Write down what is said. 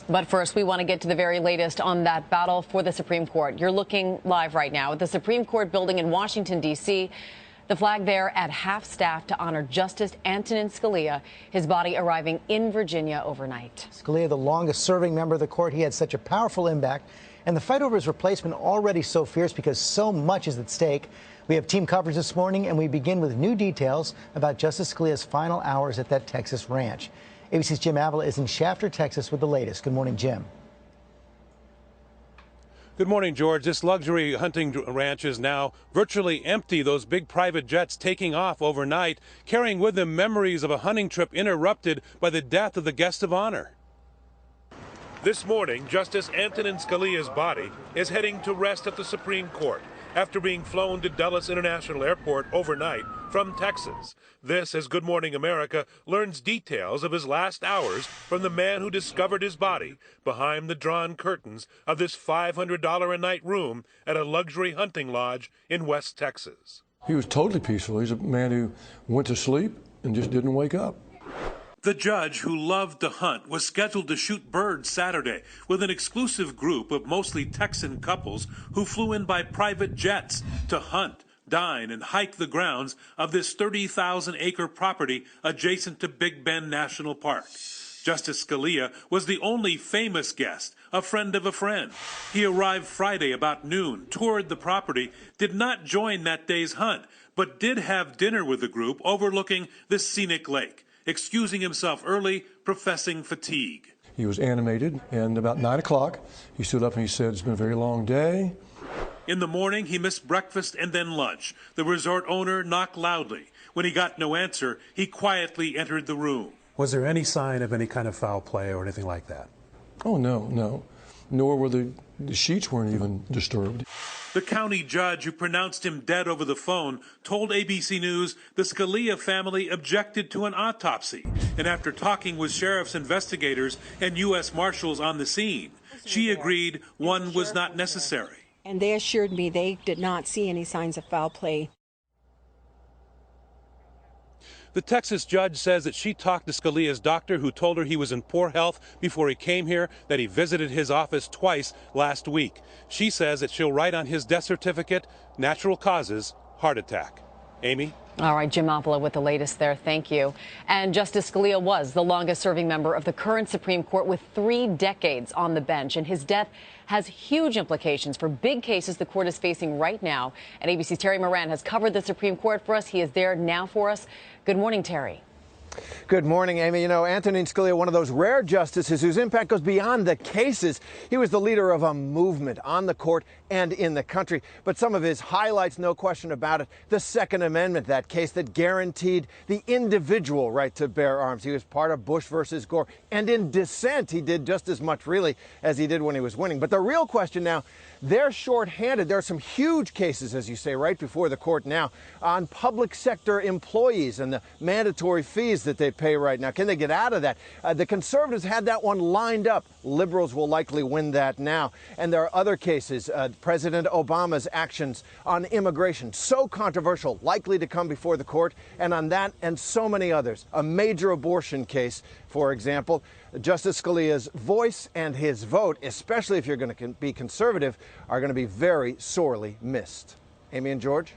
But first, we want to get to the very latest on that battle for the Supreme Court. You're looking live right now at the Supreme Court building in Washington, D.C., the flag there at half-staff to honor Justice Antonin Scalia, his body arriving in Virginia overnight. Scalia, the longest-serving member of the court, he had such a powerful impact, and the fight over his replacement already so fierce because so much is at stake. We have team coverage this morning, and we begin with new details about Justice Scalia's final hours at that Texas ranch. ABC's Jim Avila is in Shafter, Texas, with the latest. Good morning, Jim. Good morning, George. This luxury hunting ranch is now virtually empty. Those big private jets taking off overnight, carrying with them memories of a hunting trip interrupted by the death of the guest of honor. This morning, Justice Antonin Scalia's body is heading to rest at the Supreme Court after being flown to Dulles International Airport overnight from Texas. This, as Good Morning America learns details of his last hours from the man who discovered his body behind the drawn curtains of this $500 a night room at a luxury hunting lodge in West Texas. He was totally peaceful. He's a man who went to sleep and just didn't wake up. The judge, who loved to hunt, was scheduled to shoot birds Saturday with an exclusive group of mostly Texan couples who flew in by private jets to hunt, dine, and hike the grounds of this 30,000-acre property adjacent to Big Bend National Park. Justice Scalia was the only famous guest, a friend of a friend. He arrived Friday about noon, toured the property, did not join that day's hunt, but did have dinner with the group overlooking the scenic lake, excusing himself early, professing fatigue. He was animated, and about 9 o'clock, he stood up and he said, "It's been a very long day." In the morning, he missed breakfast and then lunch. The resort owner knocked loudly. When he got no answer, he quietly entered the room. Was there any sign of any kind of foul play or anything like that? Oh, no. Nor were the sheets weren't even disturbed. The county judge who pronounced him dead over the phone told ABC News the Scalia family objected to an autopsy. And after talking with sheriff's investigators and U.S. Marshals on the scene, she agreed one was not necessary. And they assured me they did not see any signs of foul play. The Texas judge says that she talked to Scalia's doctor, who told her he was in poor health before he came here, that he visited his office twice last week. She says that she'll write on his death certificate, natural causes, heart attack. Amy? All right, Jim Avila with the latest there. Thank you. And Justice Scalia was the longest-serving member of the current Supreme Court with 3 decades on the bench, and his death has huge implications for big cases the court is facing right now. And ABC's Terry Moran has covered the Supreme Court for us. He is there now for us. Good morning, Terry. Good morning, Amy. You know, Antonin Scalia, one of those rare justices whose impact goes beyond the cases. He was the leader of a movement on the court and in the country. But some of his highlights, no question about it, the Second Amendment, that case that guaranteed the individual right to bear arms. He was part of Bush versus Gore. And in dissent, he did just as much, really, as he did when he was winning. But the real question now, they're shorthanded. There are some huge cases, as you say, right before the court now on public sector employees and the mandatory fees that they pay right now. Can they get out of that? The conservatives had that one lined up. Liberals will likely win that now. And there are other cases. President Obama's actions on immigration, so controversial, likely to come before the court. And on that and so many others, a major abortion case, for example, Justice Scalia's voice and his vote, especially if you're going to be conservative, are going to be very sorely missed. Amy and George?